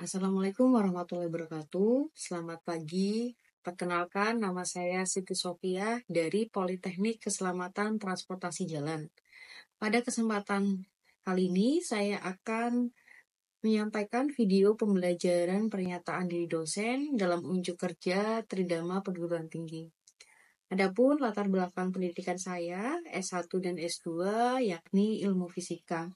Assalamualaikum warahmatullahi wabarakatuh. Selamat pagi. Perkenalkan, nama saya Siti Sofia dari Politeknik Keselamatan Transportasi Jalan. Pada kesempatan kali ini, saya akan menyampaikan video pembelajaran pernyataan diri dosen dalam unjuk kerja Tridharma Perguruan Tinggi. Adapun latar belakang pendidikan saya, S1 dan S2, yakni ilmu fisika.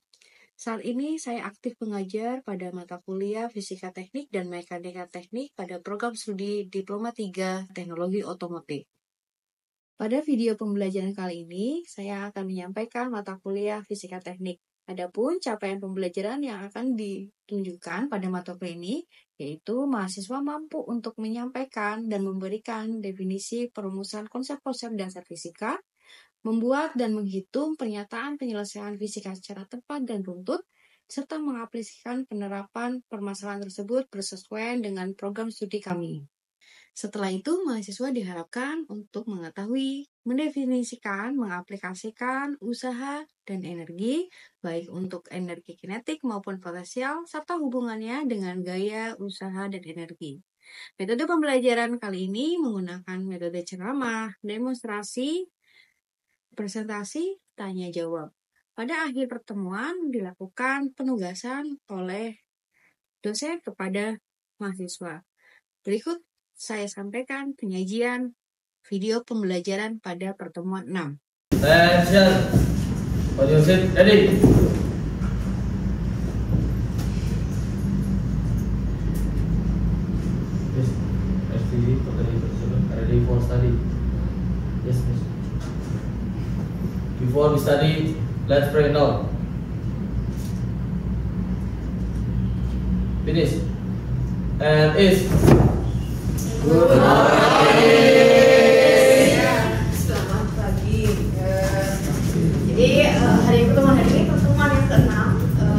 Saat ini saya aktif mengajar pada mata kuliah Fisika Teknik dan Mekanika Teknik pada program studi Diploma 3 Teknologi Otomotif. Pada video pembelajaran kali ini, saya akan menyampaikan mata kuliah Fisika Teknik. Adapun capaian pembelajaran yang akan ditunjukkan pada mata kuliah ini, yaitu mahasiswa mampu untuk menyampaikan dan memberikan definisi perumusan konsep-konsep dasar fisika, membuat dan menghitung pernyataan penyelesaian fisika secara tepat dan runtut, serta mengaplikasikan penerapan permasalahan tersebut bersesuaian dengan program studi kami. Setelah itu, mahasiswa diharapkan untuk mengetahui, mendefinisikan, mengaplikasikan usaha dan energi, baik untuk energi kinetik maupun potensial, serta hubungannya dengan gaya, usaha, dan energi. Metode pembelajaran kali ini menggunakan metode ceramah, demonstrasi, presentasi, tanya jawab. Pada akhir pertemuan dilakukan penugasan oleh dosen kepada mahasiswa. Berikut saya sampaikan penyajian video pembelajaran pada pertemuan 6. Attention. For your seat, ready. Yes. Ready for study. Yes, miss. Before we study, let's pray now. Finish. And is. Good morning. Selamat pagi. Jadi hari pertemuan hari ini pertemuan yang ke-6.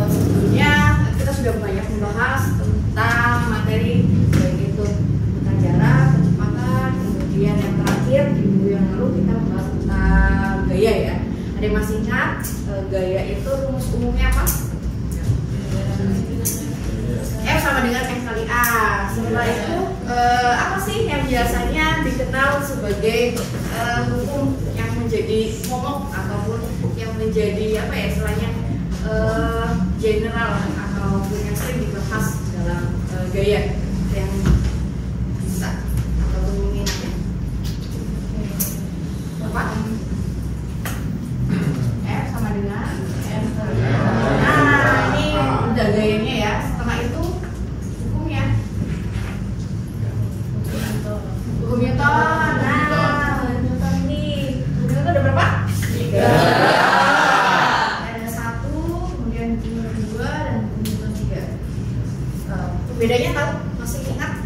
Sebelumnya kita sudah banyak membahas tentang materi baik itu tentang jarak, kecepatan, kemudian yang terakhir di minggu yang lalu kita membahas tentang gaya ya. Ada yang masih ingat gaya itu rumus umumnya apa? F sama dengan M kali A. Setelah itu apa sih yang biasanya dikenal sebagai hukum yang menjadi momok ataupun yang menjadi apa ya istilahnya general ataupun yang sering dibahas dalam gaya yang bisa ataupun mungkin apa? F sama dengan M kali A. Nah ini udah gayanya ya. Setelah itu hukum Newton. Nah, Newton ini Newton ada berapa? 3. Ada 1, kemudian Newton 2 dan Newton 3. Bedanya tahu? Masih ingat?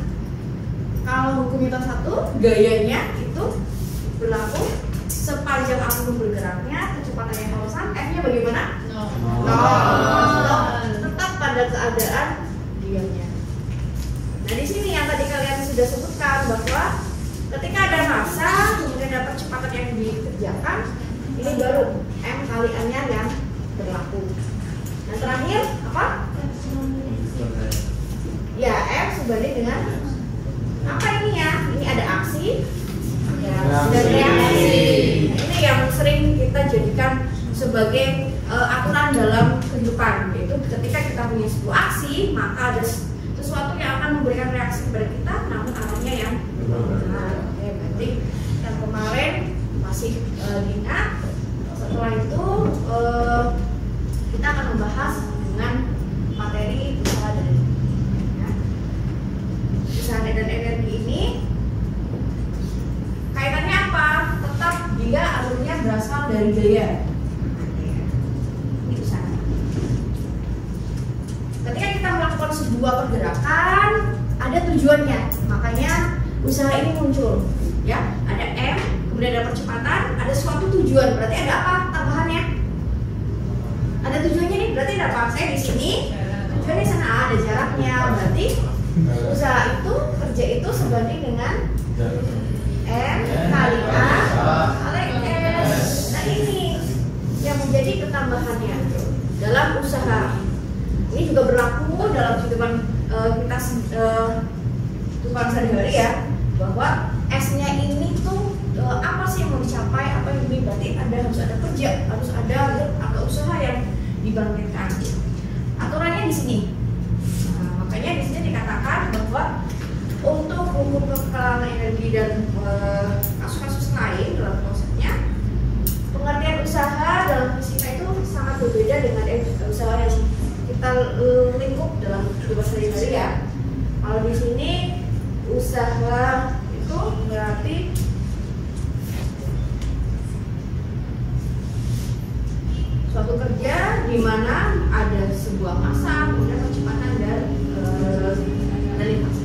Kalau hukum Newton 1, gayanya itu berlaku sepanjang apapun bergeraknya, kecepatannya kolosan, F-nya bagaimana? 0. Tetap pada keadaan diamnya. Nah di sini yang tadi kalian sudah sebutkan bahwa ketika ada massa kemudian ada percepatan yang dikerjakan, ini baru M kali A-nya yang berlaku. Dan terakhir apa? Ya M sebanding dengan apa ini ya? Ini ada aksi dan reaksi. Ini yang sering kita jadikan sebagai aturan dalam kehidupan, yaitu ketika kita punya sebuah aksi maka ada sesuatu yang akan memberikan reaksi kepada kita, namun arahnya yang benar. Oke, berarti yang kemarin masih diingat. Setelah itu kita akan membahas dengan materi usaha dan energi. Ya. Usaha dan energi ini kaitannya apa? Tetap dia alurnya berasal dari gaya. Ketika kita melakukan sebuah pergerakan, ada tujuannya, makanya usaha ini muncul. Ya, ada M, kemudian ada percepatan, ada suatu tujuan. Berarti ada apa tambahannya? Ada tujuannya nih. Berarti ada apa? Saya di sini, tujuannya sana ada jaraknya. Berarti usaha itu, kerja itu sebanding dengan M kali A kali S. Nah ini yang menjadi ketambahannya dalam usaha. Ini juga berlaku dalam kehidupan kita tukang sehari-hari ya, bahwa S-nya ini tuh apa sih yang mau dicapai, apa yang ini, berarti harus ada kerja, harus ada usaha yang dibangkitkan. Aturannya di sini. Nah, makanya di sini dikatakan bahwa untuk hukum kekerasan energi dan kasus-kasus lain dalam konsepnya, pengertian usaha dalam fisika itu sangat berbeda dengan usaha yang kita lingkup dalam kehidupan sehari-hari ya. Kalau di sini usaha itu berarti suatu kerja di mana ada sebuah massa, kemudian kecepatan dan lintas.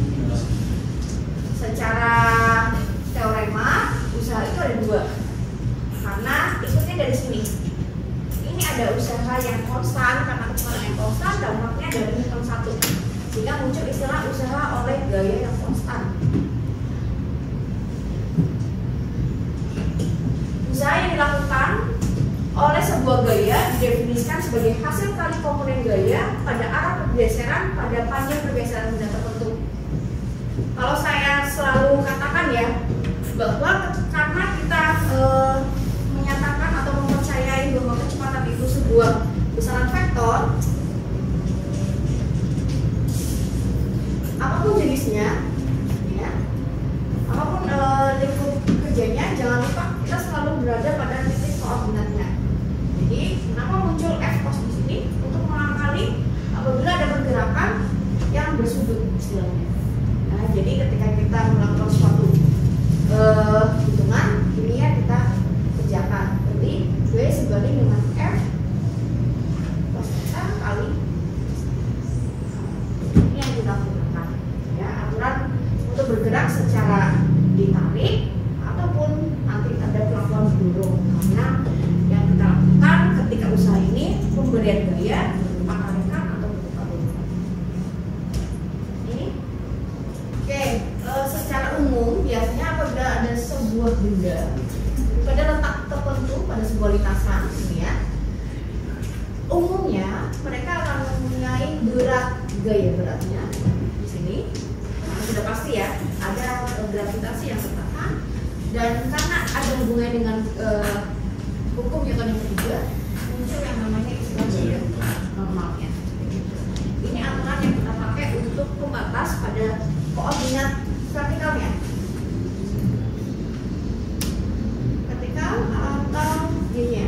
Secara teorema usaha itu ada dua, karena ikutnya dari sini. Ini ada usaha yang konstan, karena kecepatan yang konstan dampaknya dari hitung satu, sehingga muncul istilah usaha oleh gaya yang konstan. Usaha yang dilakukan oleh sebuah gaya didefinisikan sebagai hasil kali komponen gaya pada arah pergeseran pada panjang pergeseran benda tertentu. Kalau saya selalu katakan ya, bahwa karena kita menyatakan atau mempercayai bahwa kecepatan itu sebuah besaran vektor, apapun jenisnya, ya, apapun lingkup kerjanya, jangan lupa kita selalu berada pada titik koordinatnya. Jadi, kenapa muncul F cos di sini? Untuk mengakali apabila ada pergerakan yang bersudut istilahnya. Nah, jadi ketika kita melakukan suatu hitungan, ini ya kita kerjakan. Jadi, V sebanding dengan F cos theta kali ini yang kita gunakan. Ya, aturan untuk bergerak secara ditarik ataupun nanti ada perlakuan mendorong, karena yang kita lakukan ketika usaha ini pemberian gaya berupa tarikan atau berupa dorongan. Ini oke. Secara umum biasanya apabila ada sebuah benda pada letak tertentu pada sebuah lintasan ini ya, umumnya mereka akan mempunyai berat gaya beratnya di sini. Nah, sudah pasti ya ada gravitasi yang tertahan, dan karena ada hubungannya dengan hukum Newton yang ketiga, muncul yang namanya istilah gaya normalnya. Ini aturan yang kita pakai untuk pembatas pada koordinat vertikalnya, vertikal atau y-nya.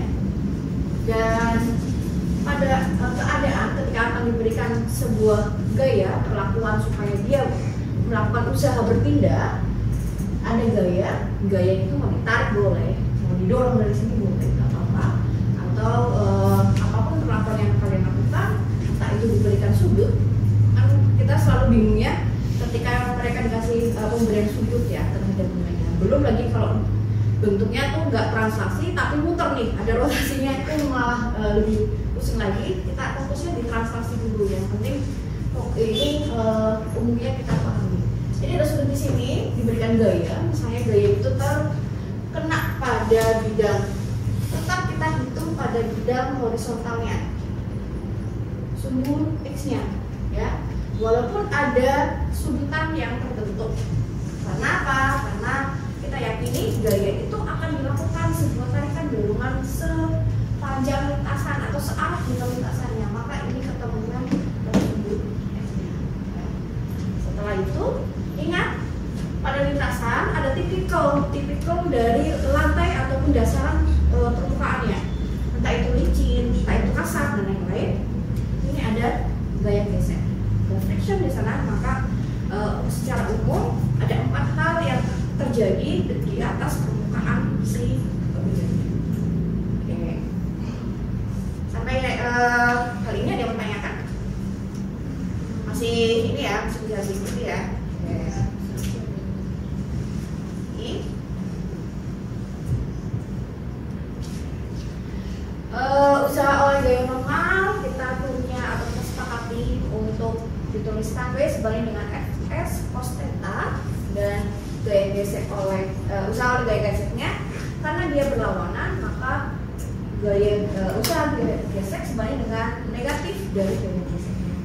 Dan pada keadaan ketika akan diberikan sebuah gaya perlakuan supaya dia melakukan usaha berpindah, ada gaya itu mau ditarik boleh, mau didorong dari sini boleh, nggak apa-apa, atau apapun perlakuan yang kalian lakukan, entah itu diberikan sudut. Kan kita selalu bingung ya ketika mereka dikasih pemberian sudut ya terhadap bendanya. Belum lagi kalau bentuknya tuh nggak translasi tapi muter nih, ada rotasinya, itu malah lebih pusing lagi. Kita fokusnya di translasi dulu, yang penting ini umumnya kita pahami. Jadi ada sudut di sini diberikan gaya, misalnya gaya itu terkena pada bidang, tetap kita hitung pada bidang horizontalnya, sumbu x-nya, ya. Walaupun ada sudutan yang terbentuk. Karena apa? Karena kita yakini gaya itu akan dilakukan sebuah tarikan dorongan sepanjang lintasan atau searah dengan lintasannya, maka ini ketemuan tersebut x-nya. Setelah itu ingat, pada lintasan ada tipikal dari lantai ataupun dasaran permukaannya, entah itu licin, entah itu kasar dan lain-lain. Ini ada gaya geser, friction di sana. Maka secara umum ada 4 hal yang terjadi di atas permukaan si objeknya. Oke. Sampai kali ini ada yang menanyakan? Masih ini ya, masih bisa diikuti ya. Usaha oleh gaya normal kita punya atau kita sepakati untuk dituliskan W sebanding dengan Fs cos theta, dan gaya gesek oleh usaha oleh gaya geseknya karena dia berlawanan, maka usaha gaya gesek sebanding dengan negatif dari gaya geseknya,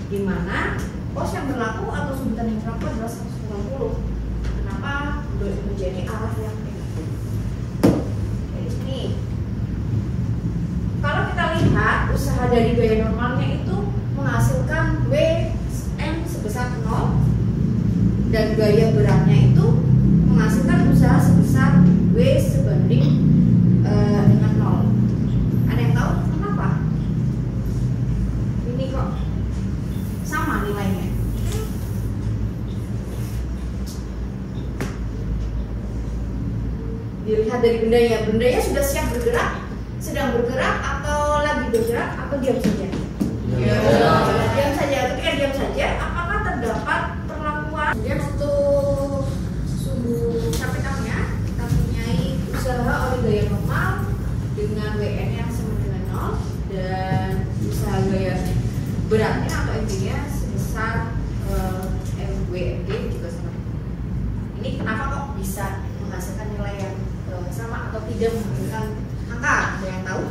di mana pos yang berlaku atau sebutan yang berlaku adalah 190. Kenapa menjadi arah yang negatif? Jadi sini, kalau kita lihat usaha dari gaya normalnya itu menghasilkan WM sebesar 0 dan gaya beratnya itu menghasilkan usaha sebesar W sebanding dengan 0. Ada yang tahu kenapa? Ini kok sama nilainya. Dilihat dari bendanya sudah siap bergerak, sedang bergerak, atau lagi bergerak, atau diam saja? Diam saja. Ketika diam saja, apakah terdapat perlakuan? Kemudian untuk suhu capitalnya, kita punyai usaha oleh gaya normal dengan WN yang sama dengan 0 dan usaha gaya beratnya atau MG-nya sebesar MWMG juga sama. Ini kenapa kok bisa menghasilkan nilai yang sama atau tidak menghasilkan angka? Ada yang tahu?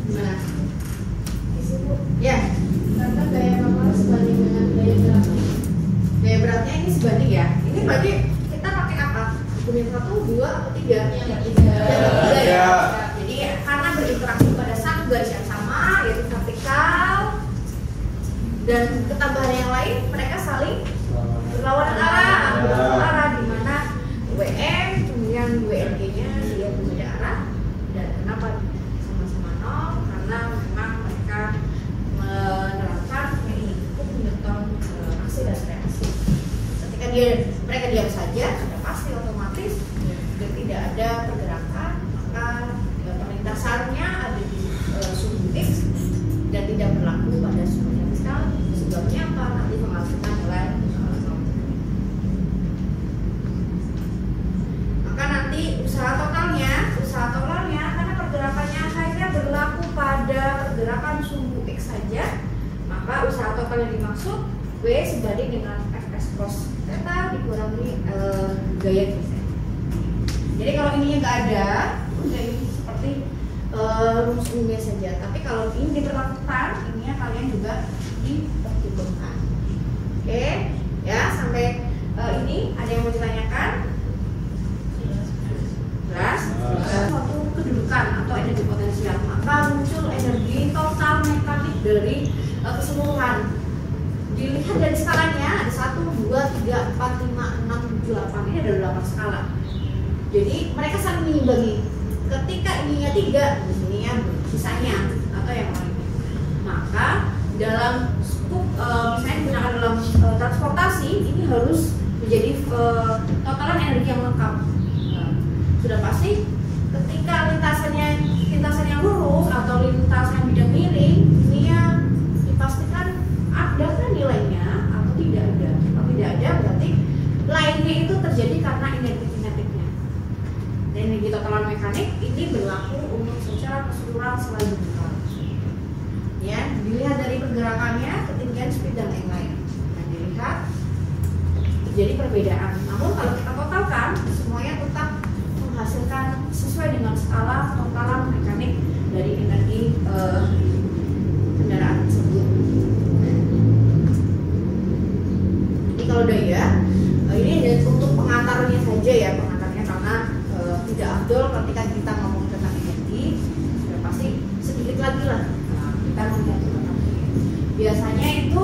Nah, ya, karena gaya normal sebanding dengan gaya beratnya. Gaya beratnya ini sebanding ya. Ini berarti kita pakai apa? Hukum yang 1, 2, atau 3? Yang 3 ya. Jadi karena berinteraksi pada satu garis yang sama, yaitu vertikal, dan ketambahan yang lain, mereka saling berlawanan arah, di mana WM kemudian WMG-nya dia berbeda arah. Dan kenapa sama-sama 0? Karena memang mereka menerapkan hukum Newton aksi dan reaksi. Ketika mereka diam saja, sudah pasti otomatis dan tidak ada pergerakan, maka perlintasannya ada di suhu X dan tidak berlaku pada suhu yang fiskal. Sebabnya apa? Nanti menghasilkan nilai usaha totalnya karena pergerakannya hanya berlaku pada pergerakan suhu X saja, maka usaha total yang dimaksud W sebanding dengan Fs cos theta dikurangi gaya Gz. Jadi kalau ininya nggak ada, udah ini seperti rumus umumnya saja. Tapi kalau ini diperlakukan, ininya kalian juga diperhitungkan. Oke, ya sampai ini ada yang mau ditanyakan? Suatu kedudukan atau energi potensial, maka muncul energi total mekanik dari keseluruhan. Dilihat dari skalanya ada 1, 2, 3, 4, 5, 6, 7, 8. Ini ada 8 skala. Jadi mereka saling mengimbangi. Ketika ininya 3, di sininya sisanya atau yang lainnya. Maka dalam skup misalnya digunakan dalam transportasi, ini harus menjadi totalan energi yang lengkap. Sudah pasti ketika lintasan yang lurus atau lintasan bidang miring, ini ya dipastikan ada kan nilainya atau tidak ada. Kalau tidak ada berarti lainnya itu terjadi karena energi kinetiknya. Dan energi totalan mekanik ini berlaku untuk secara keseluruhan selain bentuk. Ya, dilihat dari pergerakannya, ketinggian, speed dan lain-lain. Nah, dilihat terjadi perbedaan. Namun kalau kita totalkan, semuanya tetap menghasilkan sesuai dengan skala totalan mekanik dari energi kendaraan tersebut. Jadi kalau daya ini untuk pengantarnya saja ya, pengantarnya karena tidak afdol ketika kita ngomong tentang energi, sudah pasti sedikit lagi lah kita melihat tentang biasanya itu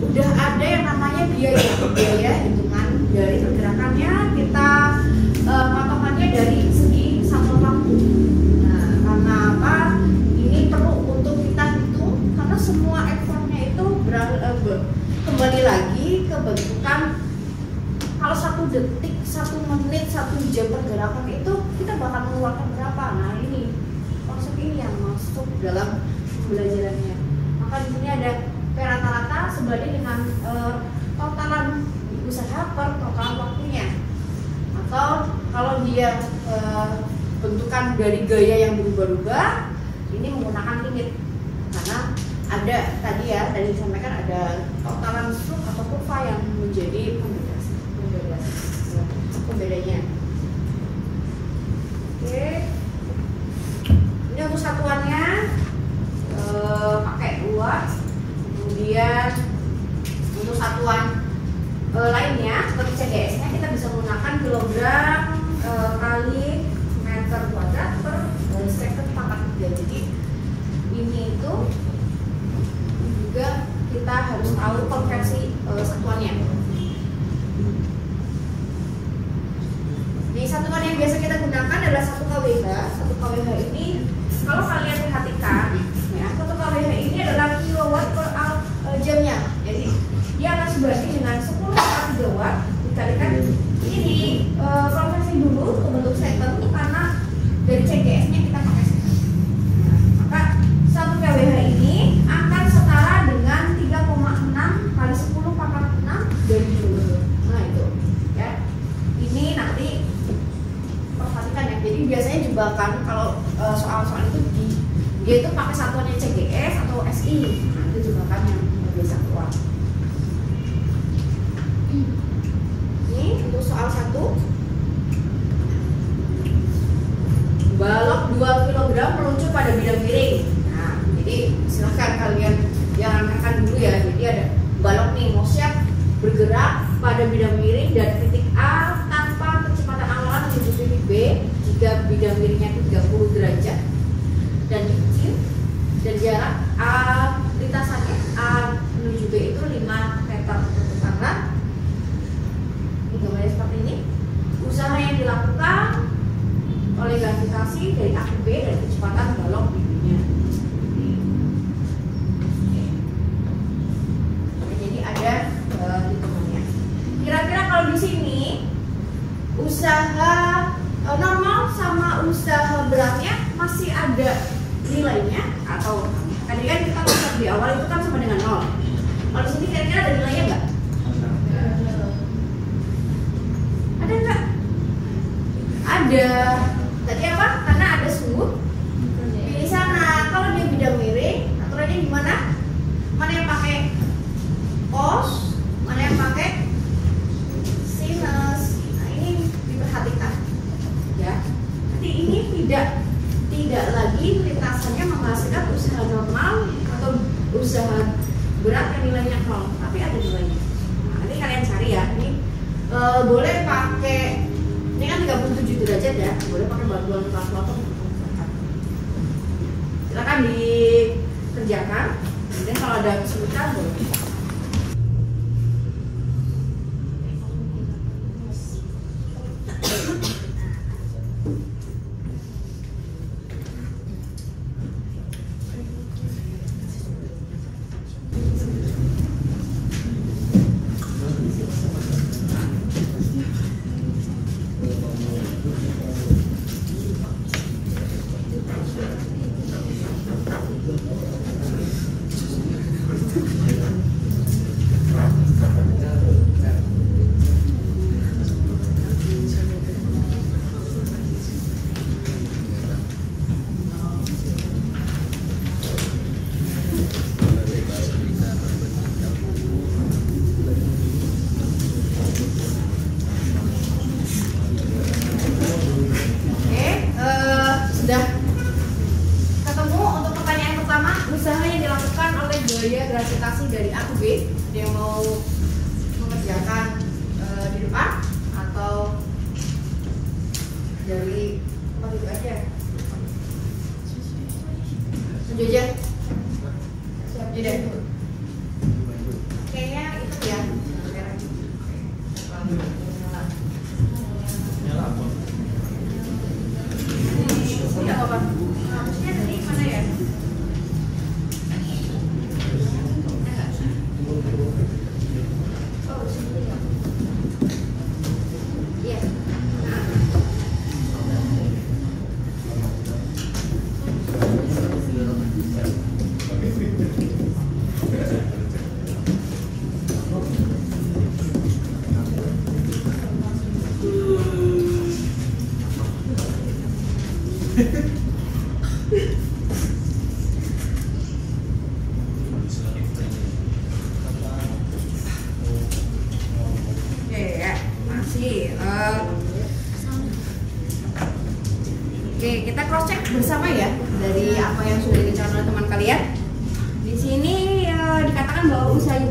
udah ada yang namanya biaya hitungan dari pergerakannya, kita patokannya dari segi satuan waktu. Nah, karena apa? Ini perlu untuk kita hitung karena semua effortnya itu kembali lagi ke bentukan. Kalau 1 detik, 1 menit, 1 jam pergerakan itu kita bakal mengeluarkan berapa? Nah, ini konsep ini yang masuk dalam pembelajarannya. Maka di sini ada P rata-rata sebanding dengan totalan usaha per total waktunya. Atau kalau dia bentukan dari gaya yang berubah-ubah, ini menggunakan limit karena ada tadi ya, tadi disampaikan ada totalan struk atau kurva yang menjadi pembedanya. Oke, ini untuk satuannya Kemudian untuk satuan lainnya seperti CGS-nya kita bisa menggunakan kilogram kali meter kuadrat per sektor pangkat 3. Jadi ini itu juga kita harus tahu konversi satuannya. Ini satuan yang biasa kita gunakan adalah 1 kWh. 1 kWh ini kalau kalian perhatikan ya, 1 kWh ini adalah kilowatt per jamnya. Jadi dia akan sebanding dengan 10 watt dikalikan ini konversi dulu ke bentuk second karena dari CGS-nya kita pakai second. Maka 1 kWh ini akan setara dengan 3,6 kali 10 pangkat 6 dari joule. Nah itu ya. Ini nanti perhatikan ya. Jadi biasanya jebakan kalau soal-soal itu dia itu pakai satuannya CGS atau SI. Nah itu jebakan yang biasa keluar. Ini untuk soal 1. Balok 2 kg meluncur pada bidang miring. Nah, jadi silahkan kalian yang angkat dulu ya. Jadi ada balok nih mau siap bergerak pada bidang miring dari titik A tanpa kecepatan awalan menuju titik B jika bidang miringnya 30 derajat dan kecil dan jarak A lintasannya A menuju B itu 5 meter. Karena gambarnya seperti ini, usaha yang dilakukan oleh gravitasi dari A ke B dan kecepatan balok di dunia. Jadi ada hitungannya. Kira-kira kalau di sini usaha normal sama usaha beratnya masih ada nilainya atau tadi kan kita lihat di awal itu kan sama dengan 0. Kalau di sini kira-kira ada nilainya nggak? Ada nggak? Ada. Tadi apa? Karena ada sumbu di sana. Kalau dia bidang miring, aturannya gimana? Mana yang pakai cos, mana yang pakai sinus. Nah ini diperhatikan, ya. Nanti ini tidak lagi lintasannya menghasilkan usaha normal atau usaha berat yang nilainya 0, tapi ada nilainya. Nah, nanti kalian cari ya. Ini boleh pakai, ini kan 37 derajat ya, boleh pakai bantuan kalkulator. Silakan dikerjakan. Kemudian kalau ada kesulitan boleh. Sudah ketemu untuk pertanyaan pertama, usaha yang dilakukan oleh gaya gravitasi dari A ke B. Ada yang mau mengerjakan di depan atau dari tempat itu aja? Lanjut aja. Siap jadi. Kayaknya itu ya. Harusnya dari mana ya? Oh, sini ya. Iya. Oke, kita cross check bersama ya dari apa yang sudah dicatat oleh teman kalian. Di sini dikatakan bahwa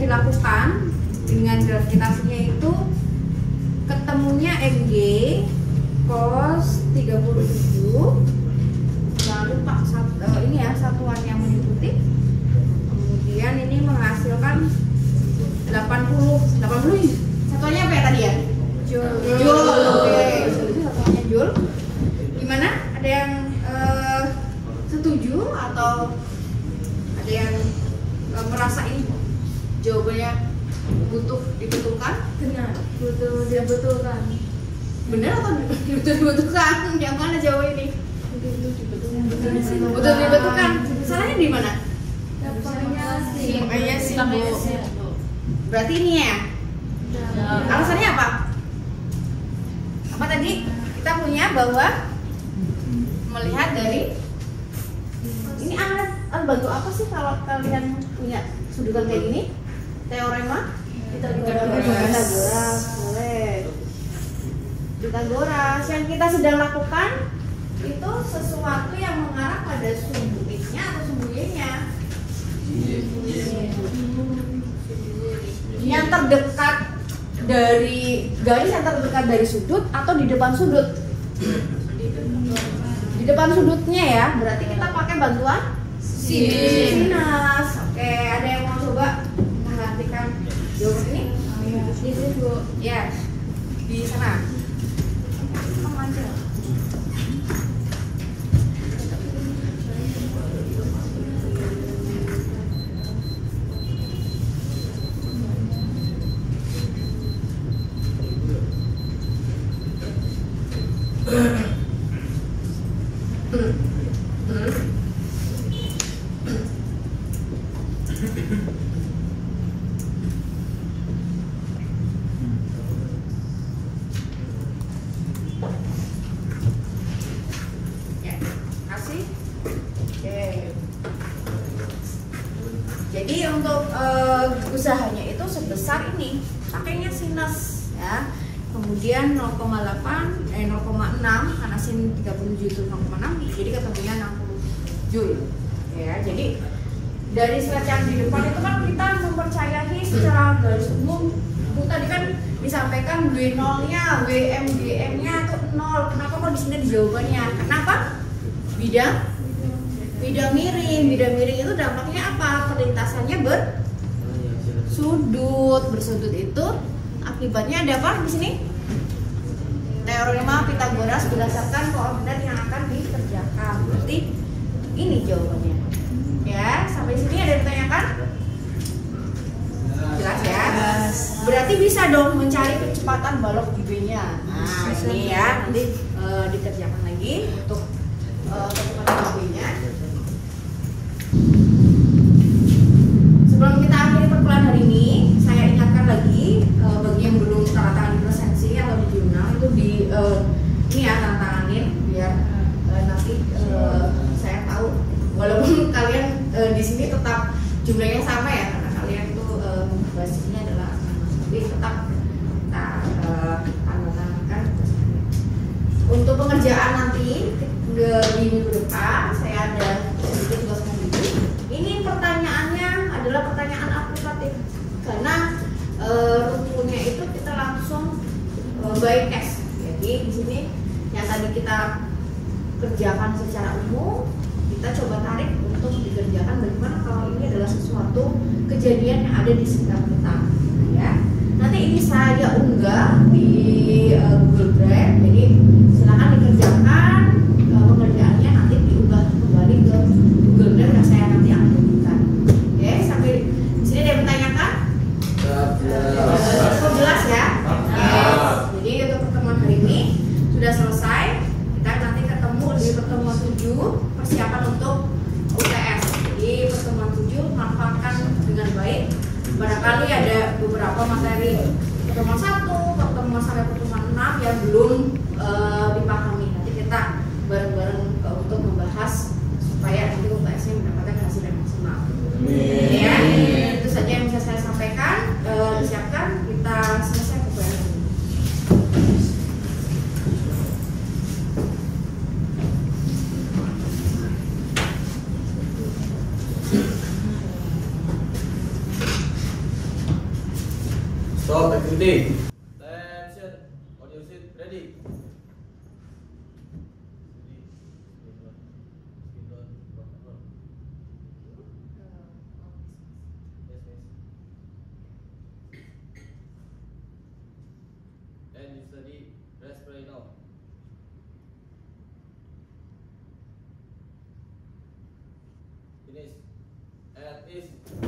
dilakukan dengan gravitasinya itu ketemunya MG cos 37, lalu ini ya satuan yang mengikuti, kemudian ini menghasilkan 80 satuannya apa ya tadi ya? Joule. Oke, itu satuannya Joule. Gimana? Ada yang setuju atau ada yang merasa ini jawabannya butuh dibetulkan? Benar, butuh dibetulkan. Benar atau butuh dibetulkan? Yang mana jawab ini? Butuh dibetulkan. Butuh dibetulkan. Salahnya di mana? Dapatnya sih. Berarti ini ya. Alasannya apa? Apa tadi? Kita punya bahwa melihat dari ini alat bantu apa sih kalau kalian punya sudutan kayak gini? Teorema Pythagoras, boleh. Pythagoras yang kita sedang lakukan itu sesuatu yang mengarah pada sumbu X-nya atau sumbu Y-nya. Yang terdekat dari garis yang terdekat dari sudut atau di depan sudut? Di depan sudutnya ya, berarti kita pakai bantuan sinus. Oke, ada yang mau coba mengartikan jawaban ini? Di sini Bu. Ya, di sana. Jadi untuk usahanya itu sebesar ini, pakainya sinus ya. Kemudian 0,6 karena sin 37 itu 0,6, jadi ketemunya 60 Joule. Ya, jadi dari slide yang di depan itu kan kita mempercayai secara garis umum. Bu tadi kan disampaikan W0-nya, WMGM-nya itu 0. Kenapa kok di sini di jawabannya? Kenapa? Bidang miring. Bidang miring itu dampaknya apa? Perlintasannya bersudut itu akibatnya ada apa di sini? Teorema Pythagoras berdasarkan koordinat yang akan dikerjakan. Berarti ini jawabannya. Ya, sampai sini ada yang ditanyakan? Jelas ya? Berarti bisa dong mencari kecepatan balok di B-nya. Nah, ini ya, nanti dikerjakan lagi untuk kecepatan B-nya. Sebelum kita akhiri perkuliahan hari ini, saya ingatkan lagi bagi yang belum tanda tangan di presensi atau di jurnal itu ini ya tanda tanganin biar nanti saya tahu walaupun kalian di sini tetap jumlahnya sama ya karena kalian itu basisnya adalah tapi tetap kita tanda tangankan. Untuk pengerjaan nanti di minggu depan saya ada sedikit tugas minggu. Ini pertanyaannya adalah pertanyaan aplikatif karena rukunnya itu kita langsung by case. Jadi di sini yang tadi kita kerjakan secara umum, kita coba tarik untuk dikerjakan bagaimana kalau ini adalah sesuatu kejadian yang ada di sekitar kita. Nah, ya. Nanti ini saya unggah di Google Drive. Jadi silakan dikerjakan pengerjaannya nanti diunggah kembali ke Google Drive yang saya nanti akan berikan. Oke, sampai di sini ada yang bertanyakan? Cukup jelas ya? Jadi untuk pertemuan hari ini sudah selesai. Kita nanti ketemu di pertemuan 7 persiapan untuk UTS. Jadi pertemuan 7 manfaatkan dengan baik. Barangkali ada beberapa materi pertemuan 1, pertemuan sampai pertemuan 6 yang belum dipahami. Nanti kita bareng-bareng untuk membahas supaya nanti UTS-nya mendapatkan hasil yang maksimal. Ya, itu saja yang bisa saya sampaikan. Disiapkan, kita selesai perkuliahan ini. Stop activity. Attention. On your seat. Ready. And you study. Rest right now. Finish. At ease.